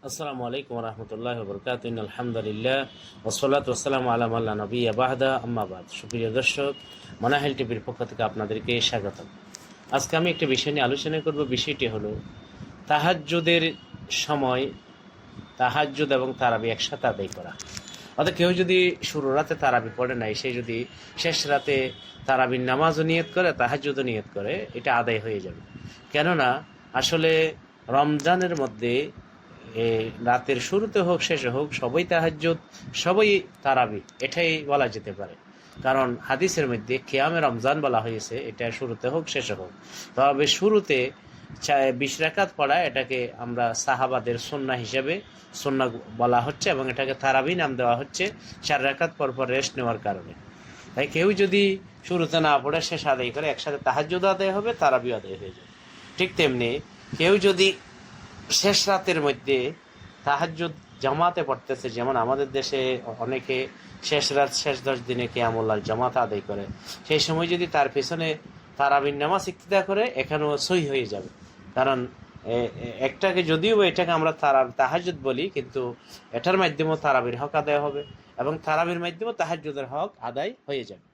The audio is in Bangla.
আসসালামু আলাইকুম রহমতুল্লাহ বরকাত আলহামদুলিল্লাহ ওসলাত ওসালাম আলাম আল্লাহ নবী আবাহদা আম্মাবাদ। সুপ্রিয় দর্শক, মানাহেল টিভির পক্ষ থেকে আপনাদেরকে স্বাগতম। আজকে আমি একটা বিষয় নিয়ে আলোচনা করব। বিষয়টি হলো তাহাজ্জুদের সময় তাহাজ্জুদ এবং তারাবি একসাথে আদায় করা। অর্থাৎ কেউ যদি শুরু রাতে তারাবি পড়ে নাই, সে যদি শেষ রাতে তারাবির নামাজও নিয়ত করে, তাহাজ্জুদও নিয়ত করে, এটা আদায় হয়ে যাবে। কেননা আসলে রমজানের মধ্যে রাতের শুরুতে হোক শেষে হোক সবই তাহাজ্জুদ, সবই তারাবি, এটাই বলা যেতে পারে। কারণ হাদিসের মধ্যে কিয়ামে রমজান বলা হয়েছে, এটা শুরুতে হোক শেষে হোক। তবে শুরুতে 20 রাকাত পড়া, এটাকে আমরা সাহাবাদের সুন্নাহ হিসেবে সুন্নাহ বলা হচ্ছে এবং এটাকে তারাবি নাম দেওয়া হচ্ছে 4 রাকাত পর পর রেস্ট নেওয়ার কারণে। তাই কেউ যদি শুরুতে না পড়ে শেষ আদায় করে, একসাথে তাহাজ্জুদ আদায় হবে, তারাবি আদায় হয়ে যাবে। ঠিক তেমনি কেউ যদি শেষ রাতের মধ্যে তাহাজ্জুদ জামাতে পড়তেছে, যেমন আমাদের দেশে অনেকে শেষ রাত শেষ 10 দিনে কিয়ামুল জামাতে আদায় করে, সেই সময় যদি তার পেছনে তারাবির নামাজ ইক্তিদা করে, এখানেও সহি হয়ে যাবে। কারণ একটাকে যদিও এটাকে আমরা তাহাজ্জুদ বলি, কিন্তু এটার মাধ্যমেও তারাবির হক আদায় হবে এবং তারাবির মাধ্যমেও তাহাজ্জুদের হক আদায় হয়ে যাবে।